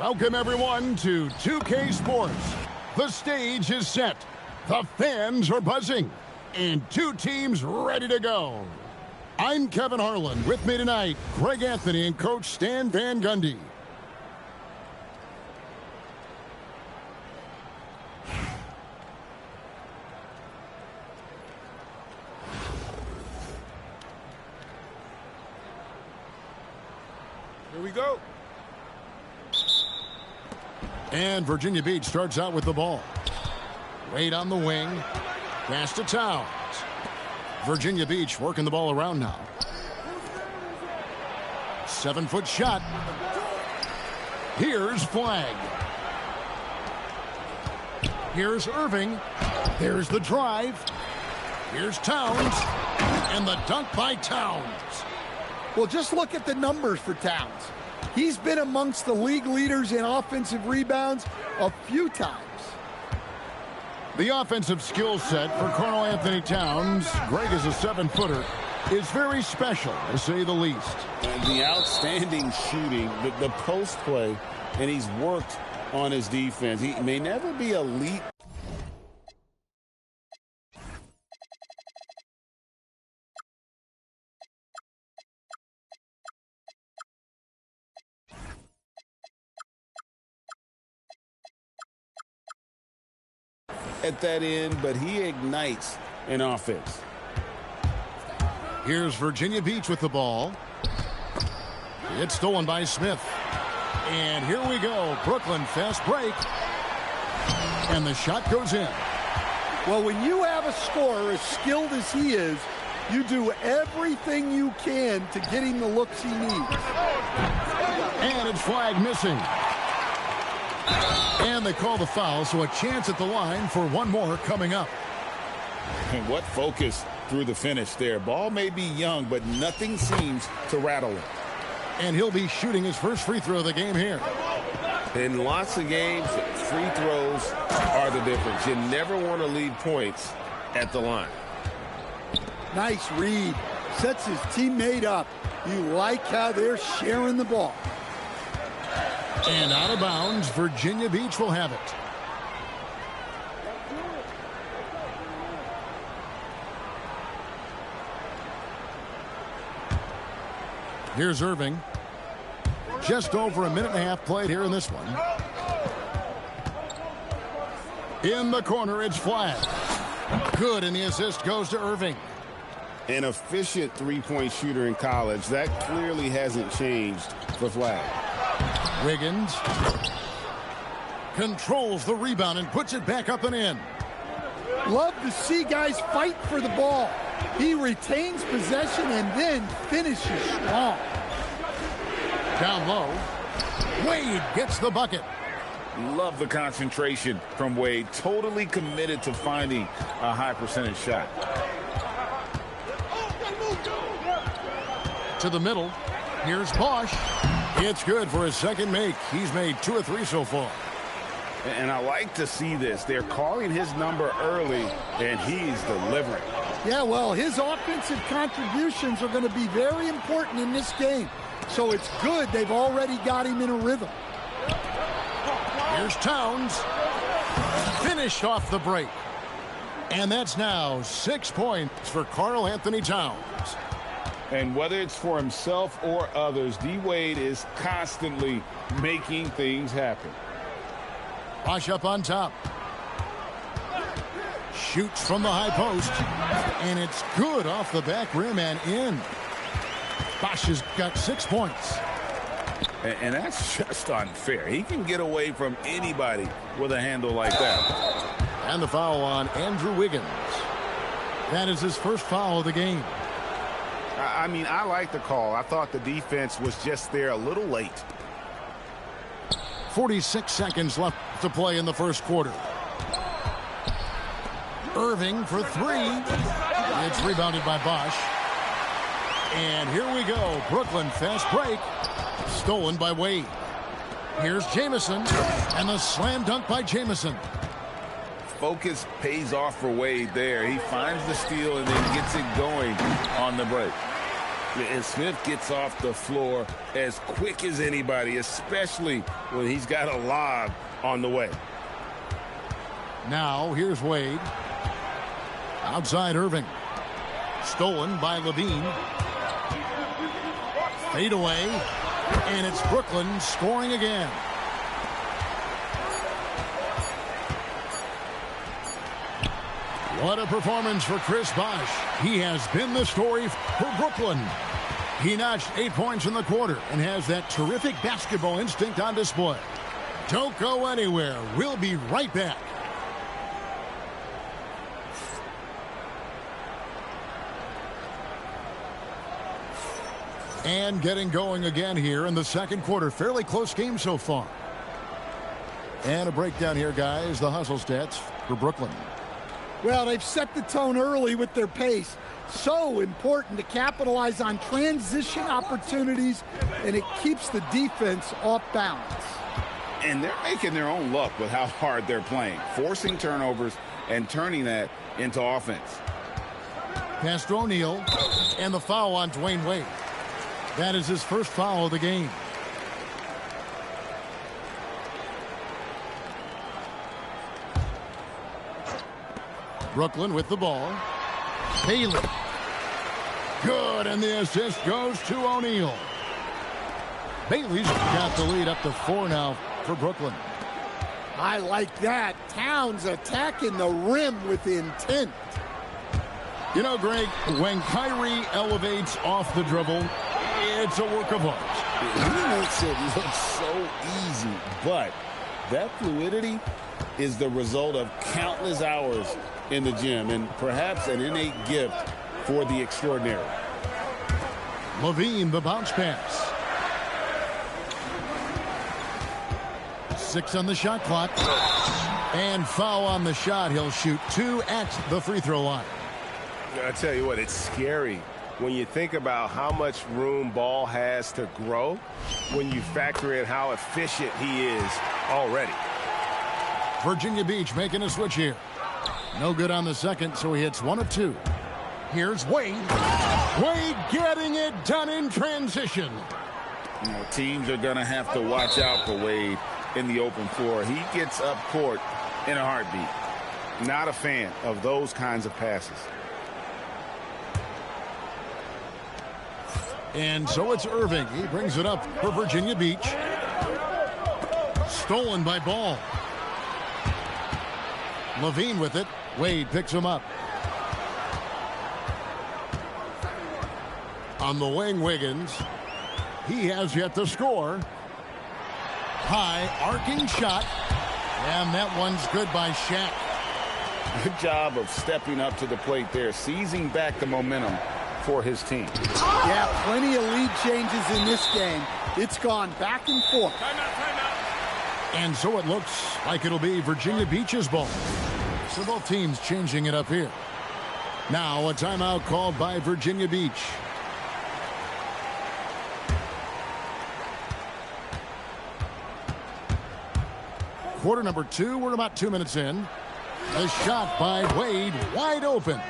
Welcome, everyone, to 2K Sports. The stage is set. The fans are buzzing. And two teams ready to go. I'm Kevin Harlan. With me tonight, Greg Anthony and Coach Stan Van Gundy. Here we go. And Virginia Beach starts out with the ball. Wade on the wing. Pass to Towns. Virginia Beach working the ball around now. 7-foot shot. Here's Flag. Here's Irving. There's the drive. Here's Towns. And the dunk by Towns. Well, just look at the numbers for Towns. He's been amongst the league leaders in offensive rebounds a few times. The offensive skill set for Karl Anthony Towns, Greg is a 7-footer, is very special, to say the least. And the outstanding shooting, the post play, and he's worked on his defense. He may never be elite. At that end, but he ignites an offense. Here's Virginia Beach with the ball. It's stolen by Smith. And here we go. Brooklyn fast break. And the shot goes in. Well, when you have a scorer as skilled as he is, you do everything you can to get him the looks he needs. And it's Flag missing. And they call the foul, so a chance at the line for one more coming up. And what focus through the finish there. Ball may be young, but nothing seems to rattle it. And he'll be shooting his first free throw of the game here. In lots of games, free throws are the difference. You never want to leave points at the line. Nice read. Sets his teammate up. You like how they're sharing the ball. And out of bounds, Virginia Beach will have it. Here's Irving. Just over a minute and a half played here in this one. In the corner, it's Flag. Good, and the assist goes to Irving. An efficient three-point shooter in college. That clearly hasn't changed for Flag. Wiggins controls the rebound and puts it back up and in. Love to see guys fight for the ball. He retains possession and then finishes strong. Down low. Wade gets the bucket. Love the concentration from Wade. Totally committed to finding a high percentage shot. To the middle. Here's Bosch. It's good for his second make. He's made 2 or 3 so far. And I like to see this. They're calling his number early, and he's delivering. Yeah, well, his offensive contributions are going to be very important in this game. So it's good they've already got him in a rhythm. Here's Towns. Finished off the break. And that's now 6 points for Karl Anthony Towns. And whether it's for himself or others, D-Wade is constantly making things happen. Bosch up on top. Shoots from the high post. And it's good off the back rim and in. Bosch has got 6 points. And that's just unfair. He can get away from anybody with a handle like that. And the foul on Andrew Wiggins. That is his first foul of the game. I mean, I like the call. I thought the defense was just there a little late. 46 seconds left to play in the first quarter. Irving for 3. It's rebounded by Bosch. And here we go. Brooklyn fast break. Stolen by Wade. Here's Jamison. And the slam dunk by Jamison. Focus pays off for Wade there. He finds the steal and then gets it going on the break. And Smith gets off the floor as quick as anybody, especially when he's got a lob on the way. Now, here's Wade. Outside Irving. Stolen by Levine. Fade away. And it's Brooklyn scoring again. What a performance for Chris Bosh. He has been the story for Brooklyn. He notched 8 points in the quarter and has that terrific basketball instinct on display. Don't go anywhere. We'll be right back. And getting going again here in the second quarter. Fairly close game so far. And a breakdown here, guys. The hustle stats for Brooklyn. Well, they've set the tone early with their pace. So important to capitalize on transition opportunities, and it keeps the defense off balance. And they're making their own luck with how hard they're playing, forcing turnovers and turning that into offense. Pass to O'Neal, and the foul on Dwayne Wade. That is his first foul of the game. Brooklyn with the ball. Bailey. Good, and the assist goes to O'Neal. Bailey's got the lead up to 4 now for Brooklyn. I like that. Towns attacking the rim with intent. You know, Greg, when Kyrie elevates off the dribble, it's a work of art. He makes it look so easy, but that fluidity is the result of countless hours in the gym and perhaps an innate gift for the extraordinary. Levine, the bounce pass. 6 on the shot clock. And foul on the shot. He'll shoot 2 at the free throw line. I tell you what, it's scary when you think about how much room ball has to grow when you factor in how efficient he is already. Virginia Beach making a switch here. No good on the second, so he hits 1 of 2. Here's Wade. Wade getting it done in transition. You know, teams are going to have to watch out for Wade in the open floor. He gets up court in a heartbeat. Not a fan of those kinds of passes. And so it's Irving. He brings it up for Virginia Beach. Stolen by Ball. Levine with it. Wade picks him up. On the wing, Wiggins. He has yet to score. High arcing shot. And that one's good by Shaq. Good job of stepping up to the plate there, seizing back the momentum for his team. Yeah, plenty of lead changes in this game. It's gone back and forth. And so it looks like it'll be Virginia Beach's ball. So both teams changing it up here. Now a timeout called by Virginia Beach. Quarter number 2. We're about 2 minutes in. The shot by Wade wide open.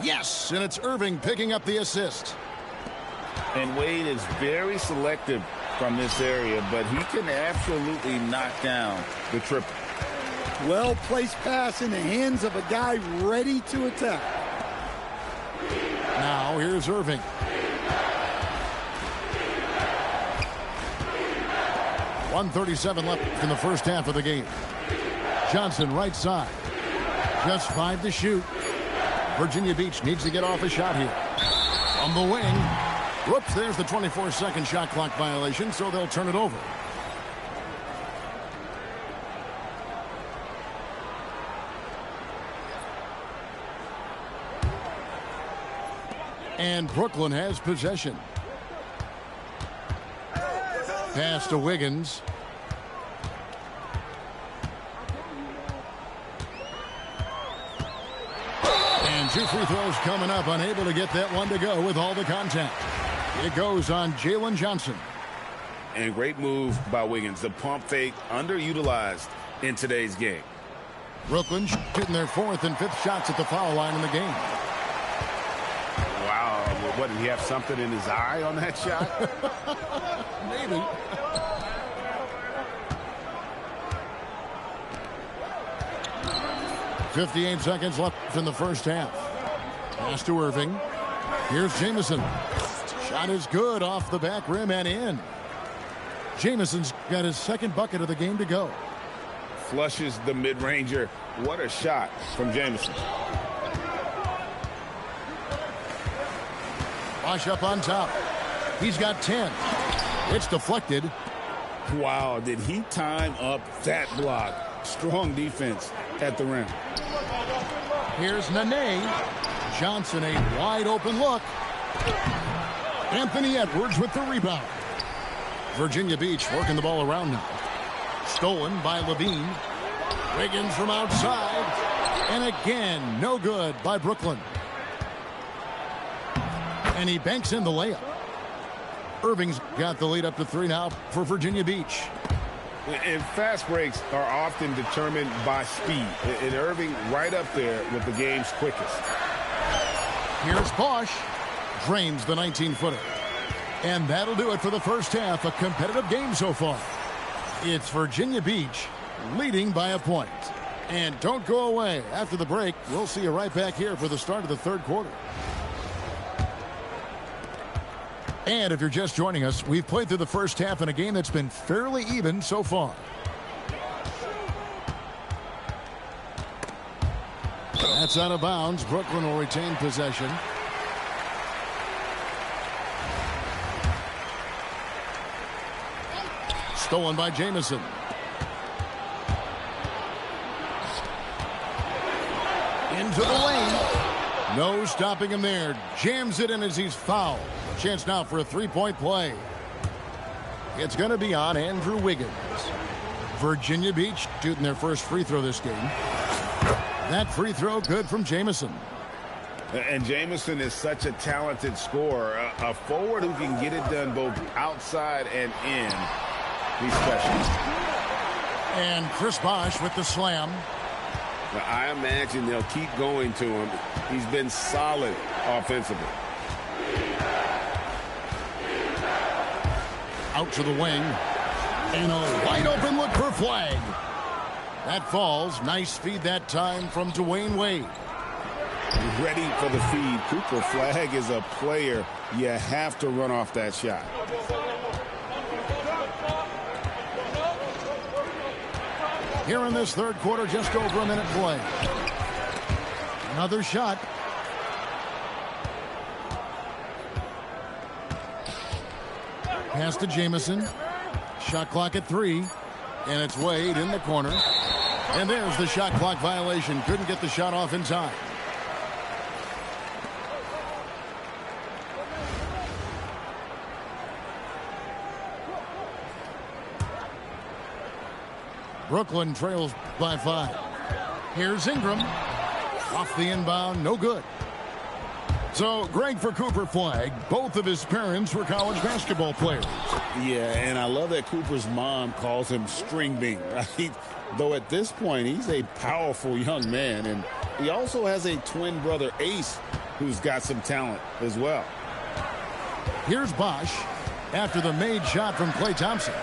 Yes, and it's Irving picking up the assist. And Wade is very selective from this area, but he can absolutely knock down the triple. Well-placed pass in the hands of a guy ready to attack. Now here's Irving. .137 left in the first half of the game. Johnson right side. Just 5 to shoot. Virginia Beach needs to get off a shot here. On the wing. Whoops, there's the 24-second shot clock violation, so they'll turn it over. And Brooklyn has possession. Pass to Wiggins. And 2 free throws coming up. Unable to get that one to go with all the contact. It goes on Jalen Johnson. And great move by Wiggins. The pump fake underutilized in today's game. Brooklyn shooting their 4th and 5th shots at the foul line in the game. Wow, What, did he have something in his eye on that shot? Maybe. .58 seconds left in the first half. Pass to Irving. Here's Jamison. Shot is good off the back rim and in. Jamison's got his second bucket of the game to go. Flushes the mid-ranger. What a shot from Jamison. Bosh up on top. He's got 10. It's deflected. Wow, did he time up that block? Strong defense at the rim. Here's Nene. Johnson, a wide open look. Anthony Edwards with the rebound. Virginia Beach working the ball around now. Stolen by Levine. Wiggins from outside. And again, no good by Brooklyn. And he banks in the layup. Irving's got the lead up to 3 now for Virginia Beach. And fast breaks are often determined by speed. And Irving right up there with the game's quickest. Here's Bosh. Drains the 19-footer. And that'll do it for the first half. A competitive game so far. It's Virginia Beach leading by a point. And don't go away. After the break, we'll see you right back here for the start of the third quarter. And if you're just joining us, we've played through the first half in a game that's been fairly even so far. That's out of bounds. Brooklyn will retain possession. Stolen by Jamison. Into the lane. No stopping him there. Jams it in as he's fouled. Chance now for a three-point play. It's going to be on Andrew Wiggins. Virginia Beach shooting their first free throw this game. That free throw good from Jamison. And Jamison is such a talented scorer. A forward who can get it done both outside and in. He's special. And Chris Bosh with the slam. I imagine they'll keep going to him. He's been solid offensively. Out to the wing. And a wide open look for Flag. That falls. Nice feed that time from Dwayne Wade. Ready for the feed. Cooper Flag is a player. You have to run off that shot. Here in this third quarter, just over a minute play. Another shot. Pass to Jamison. Shot clock at 3. And it's Wade in the corner. And there's the shot clock violation. Couldn't get the shot off in time. Brooklyn trails by 5. Here's Ingram. Off the inbound, no good. So, Greg, for Cooper Flag, both of his parents were college basketball players. Yeah, and I love that Cooper's mom calls him String Bean, right? Though at this point, he's a powerful young man, and he also has a twin brother, Ace, who's got some talent as well. Here's Bosh after the made shot from Klay Thompson.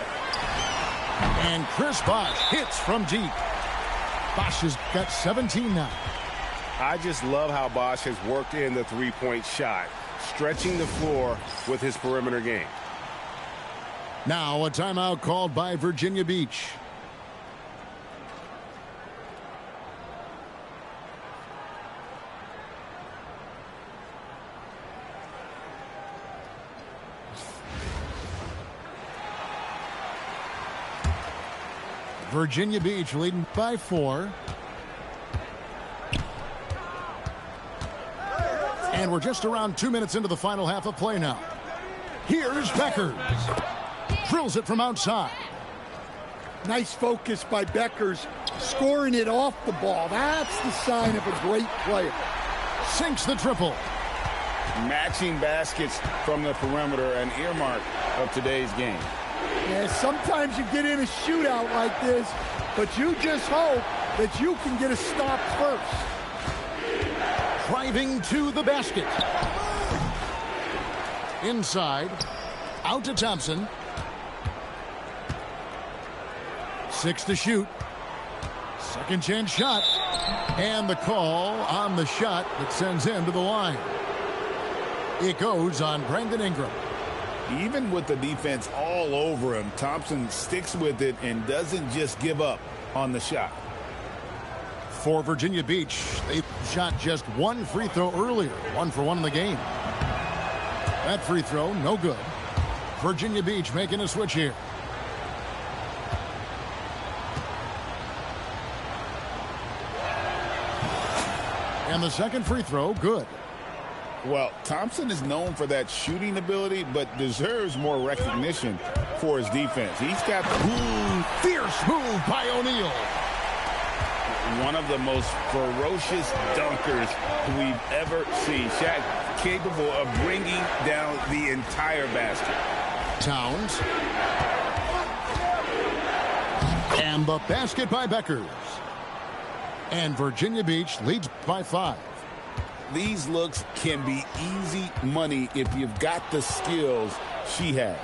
And Chris Bosh hits from deep. Bosh has got 17 now. I just love how Bosh has worked in the three-point shot, stretching the floor with his perimeter game. Now a timeout called by Virginia Beach. Virginia Beach leading by 4. And we're just around 2 minutes into the final half of play now. Here's Beckers. Drills it from outside. Nice focus by Beckers, scoring it off the ball. That's the sign of a great player. Sinks the triple. Matching baskets from the perimeter, an earmark of today's game. Yeah, sometimes you get in a shootout like this, but you just hope that you can get a stop first. Driving to the basket. Inside. Out to Thompson. 6 to shoot. Second chance shot. And the call on the shot that sends him to the line. It goes on Brandon Ingram. Even with the defense all over him, Thompson sticks with it and doesn't just give up on the shot. For Virginia Beach, they shot just one free throw earlier. 1 for 1 in the game. That free throw, no good. Virginia Beach making a switch here. And the second free throw, good. Well, Thompson is known for that shooting ability, but deserves more recognition for his defense. He's got the fierce move by O'Neal. One of the most ferocious dunkers we've ever seen. Shaq capable of bringing down the entire basket. Towns. And the basket by Beckers. And Virginia Beach leads by 5. These looks can be easy money if you've got the skills she has.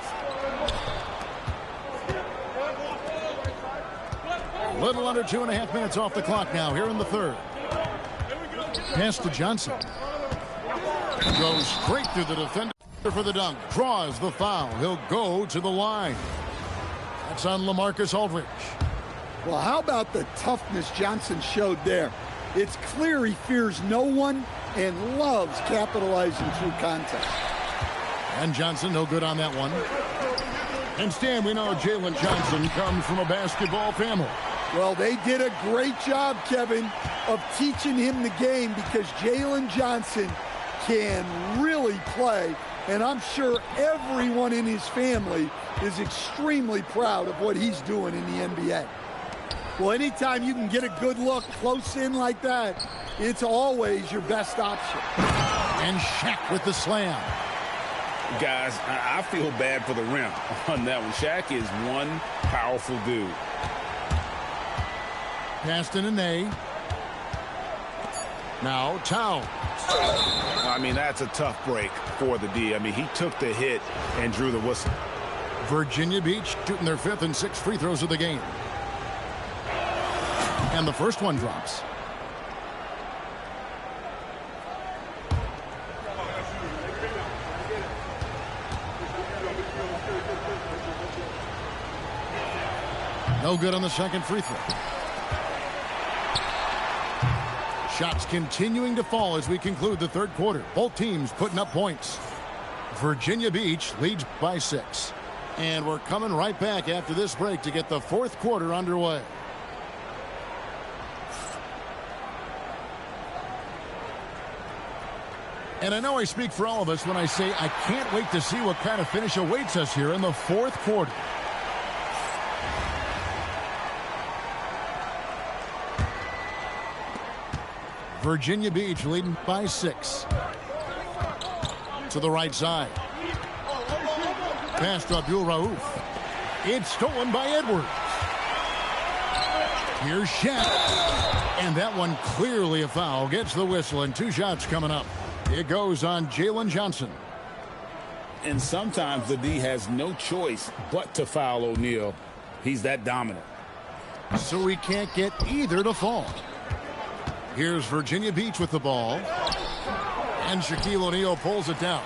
A little under 2.5 minutes off the clock now here in the third. Pass to Johnson. Goes straight through the defender for the dunk. Draws the foul. He'll go to the line. That's on LaMarcus Aldridge. Well, how about the toughness Johnson showed there? It's clear he fears no one and loves capitalizing through contact. And Johnson, no good on that one. And Stan, we know Jalen Johnson comes from a basketball family. Well, they did a great job, Kevin, of teaching him the game because Jalen Johnson can really play. And I'm sure everyone in his family is extremely proud of what he's doing in the NBA. Well, anytime you can get a good look close in like that, it's always your best option. And Shaq with the slam. Guys, I feel bad for the rim on that one. Shaq is one powerful dude. Passed in an A. Now Towns. I mean, that's a tough break for the D. I mean, he took the hit and drew the whistle. Virginia Beach shooting their 5th and 6th free throws of the game. And the first one drops. No good on the second free throw. Shots continuing to fall as we conclude the third quarter. Both teams putting up points. Virginia Beach leads by 6. And we're coming right back after this break to get the fourth quarter underway. And I know I speak for all of us when I say I can't wait to see what kind of finish awaits us here in the fourth quarter. Virginia Beach leading by 6. To the right side. Pass to Abdul Rauf. It's stolen by Edwards. Here's Shaq. And that one clearly a foul. Gets the whistle and 2 shots coming up. It goes on Jalen Johnson. And sometimes the D has no choice but to foul O'Neal. He's that dominant. So we can't get either to fall. Here's Virginia Beach with the ball. And Shaquille O'Neal pulls it down.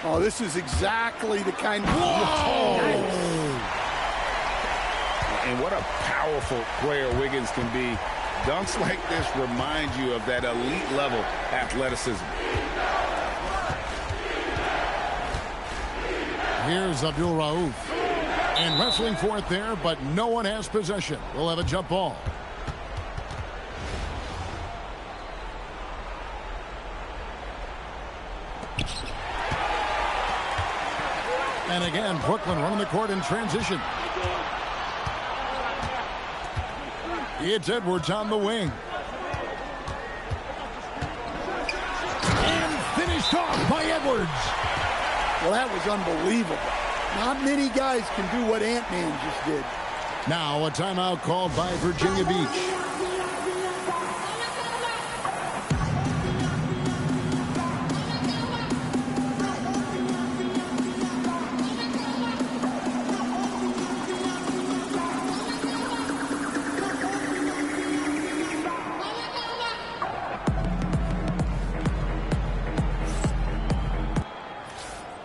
Oh, this is exactly the kind of... Whoa! And what a powerful player Wiggins can be. Dunks like this remind you of that elite level athleticism. Here's Abdul Rauf. And wrestling for it there, but no one has possession. We'll have a jump ball. And again, Brooklyn running the court in transition. It's Edwards on the wing. And finished off by Edwards. Well, that was unbelievable. Not many guys can do what Ant-Man just did. Now a timeout called by Virginia Beach.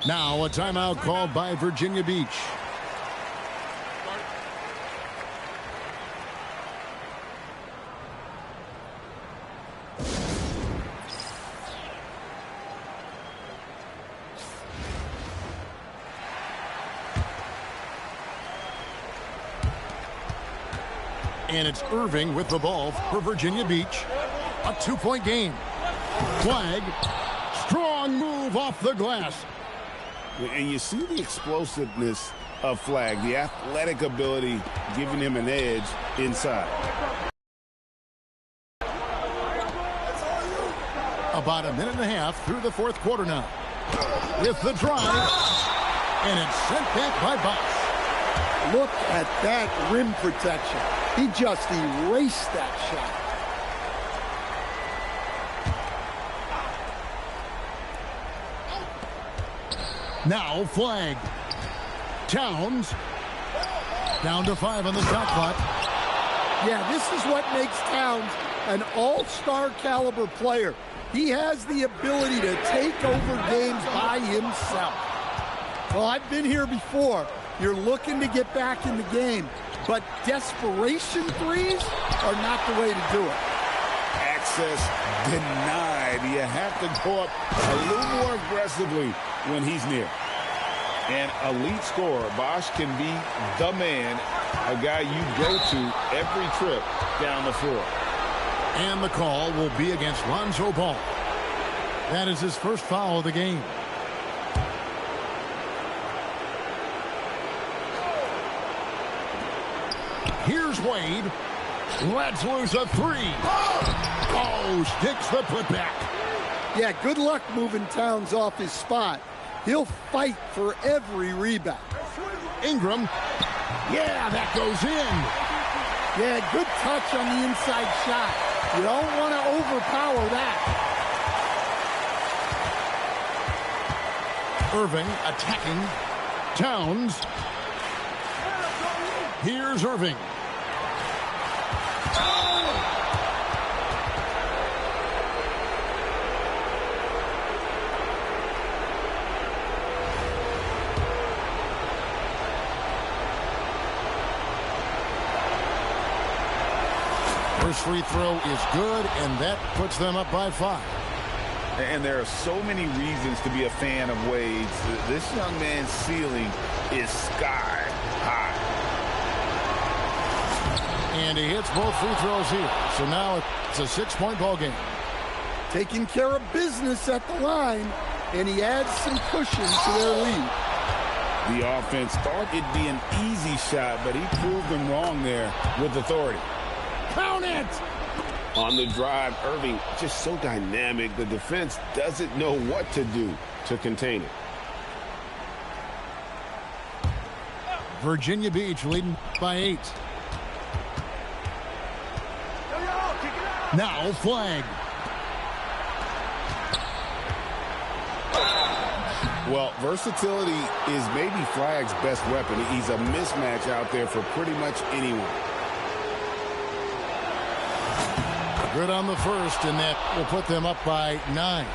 Now a timeout called by Virginia Beach. And it's Irving with the ball for Virginia Beach. A 2-point game. Flag. Strong move off the glass. And you see the explosiveness of Flag, the athletic ability giving him an edge inside. About a minute and a half through the fourth quarter now. With the drive. And it's sent back by Bosch. Look at that rim protection. He just erased that shot. Now Flag. Towns. Down to 5 on the shot clock. Yeah, this is what makes Towns an all-star caliber player. He has the ability to take over games by himself. Well, I've been here before. You're looking to get back in the game, but desperation threes are not the way to do it. Access denied. You have to go up a little more aggressively when he's near. An elite scorer, Bosch can be the man, a guy you go to every trip down the floor. And the call will be against Lonzo Ball. That is his first foul of the game. Here's Wade. Lets loose a 3. Oh, sticks the putback. Yeah, good luck moving Towns off his spot. He'll fight for every rebound. Ingram. Yeah, that goes in. Yeah, good touch on the inside shot. You don't want to overpower that. Irving attacking. Towns. Here's Irving. First free throw is good, and that puts them up by 5. And there are so many reasons to be a fan of Wade's. This young man's ceiling is sky high. And he hits both free throws here. So now it's a 6-point ball game. Taking care of business at the line, and he adds some cushion to their lead. The offense thought it'd be an easy shot, but he proved them wrong there with authority. Count it! On the drive, Irving just so dynamic. The defense doesn't know what to do to contain it. Virginia Beach leading by 8. Now Flag. Well, versatility is maybe Flag's best weapon. He's a mismatch out there for pretty much anyone. Good on the first, and that will put them up by 9.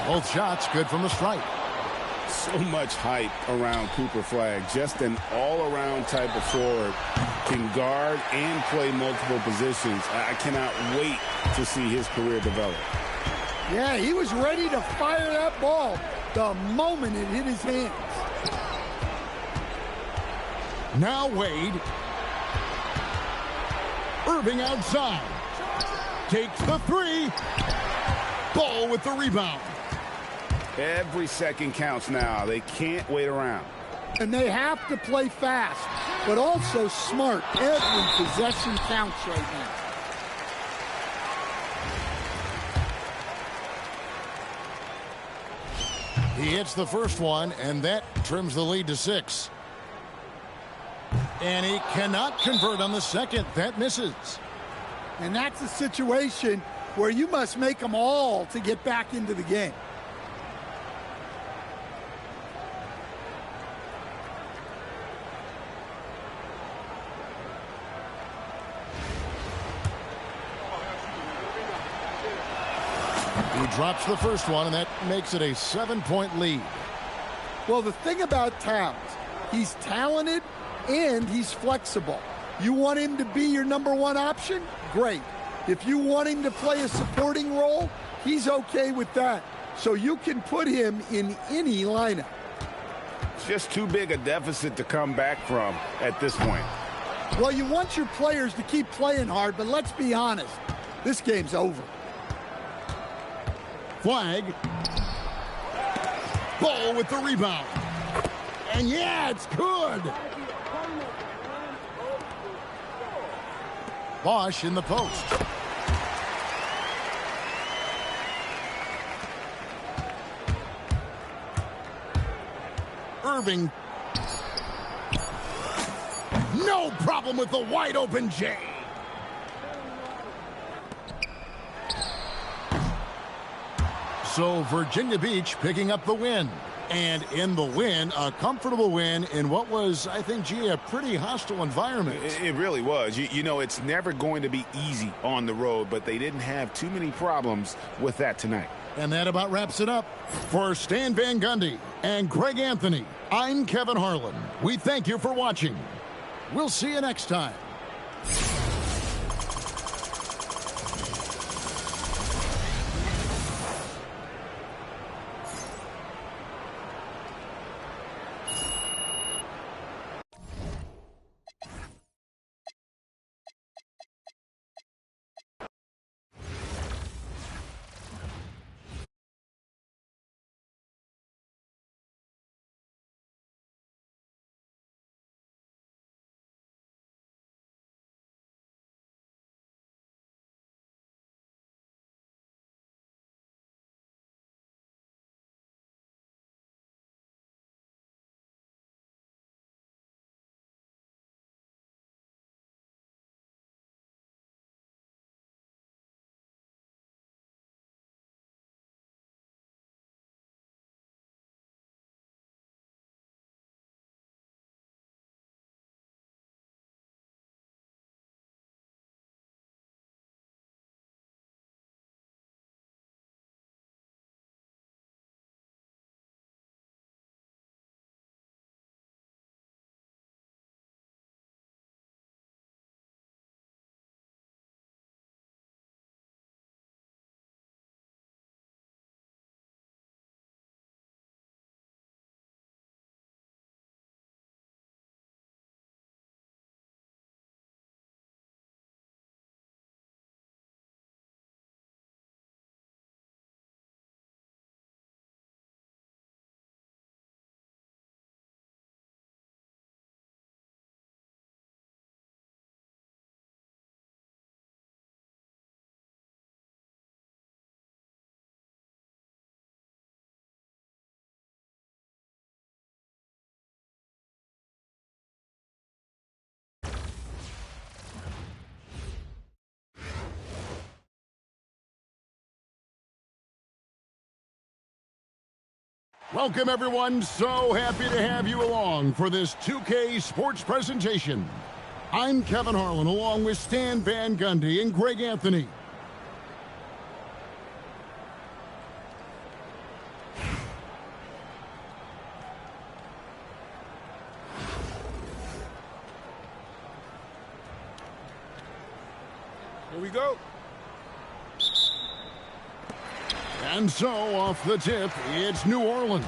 Both shots good from the stripe. So much hype around Cooper Flag. Just an all-around type of forward. Can guard and play multiple positions. I cannot wait to see his career develop. Yeah, he was ready to fire that ball the moment it hit his hands. Now Wade. Irving outside. Takes the 3. Ball with the rebound. Every second counts now. They can't wait around. And they have to play fast, but also smart. Every possession counts right now. He hits the first one, and that trims the lead to 6. And he cannot convert on the second. That misses. And that's a situation where you must make them all to get back into the game. He drops the first one, and that makes it a 7-point lead. Well, the thing about Towns, he's talented and he's flexible. You want him to be your #1 option? Great. If you want him to play a supporting role, he's okay with that. So you can put him in any lineup. It's just too big a deficit to come back from at this point. Well, you want your players to keep playing hard, but let's be honest, this game's over. Flag. Ball with the rebound. And yeah, it's good. Bosch in the post. Irving. No problem with the wide open J. So Virginia Beach picking up the win. And in the win, a comfortable win in what was, I think, G, a pretty hostile environment. It really was. You know, it's never going to be easy on the road, but they didn't have too many problems with that tonight. And that about wraps it up. For Stan Van Gundy and Greg Anthony, I'm Kevin Harlan. We thank you for watching. We'll see you next time. Welcome, everyone. So happy to have you along for this 2K Sports presentation. I'm Kevin Harlan, along with Stan Van Gundy and Greg Anthony. Here we go. And so, off the tip, it's New Orleans.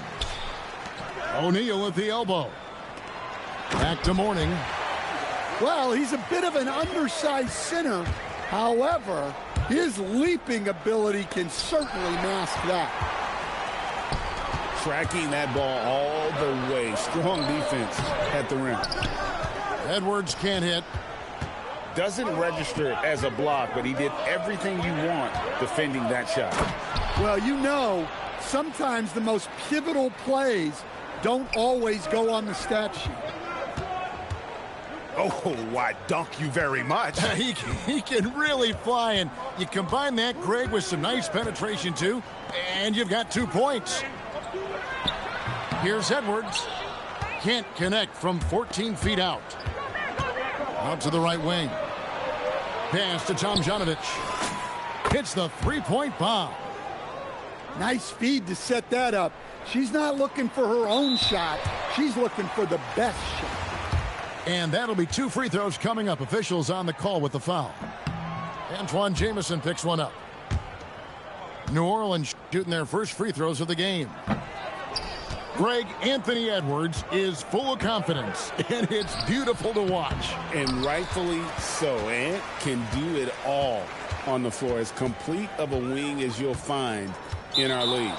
O'Neal at the elbow. Back to Mourning. Well, he's a bit of an undersized center. However, his leaping ability can certainly mask that. Tracking that ball all the way. Strong defense at the rim. Edwards can't hit. Doesn't register as a block, but he did everything you want defending that shot. Well, you know, sometimes the most pivotal plays don't always go on the stat sheet. Oh, why, dunk you very much. He can really fly, and you combine that, Greg, with some nice penetration, too, and you've got 2 points. Here's Edwards. Can't connect from 14 feet out. Out to the right wing. Pass to Tomjanovich. Hits the three-point bomb. Nice speed to set that up. She's not looking for her own shot. She's looking for the best shot. And that'll be 2 free throws coming up. Officials on the call with the foul. Antoine Jamison picks one up. New Orleans shooting their first free throws of the game. Greg, Anthony Edwards is full of confidence, and it's beautiful to watch. And rightfully so. Ant can do it all on the floor. As complete of a wing as you'll find in our league.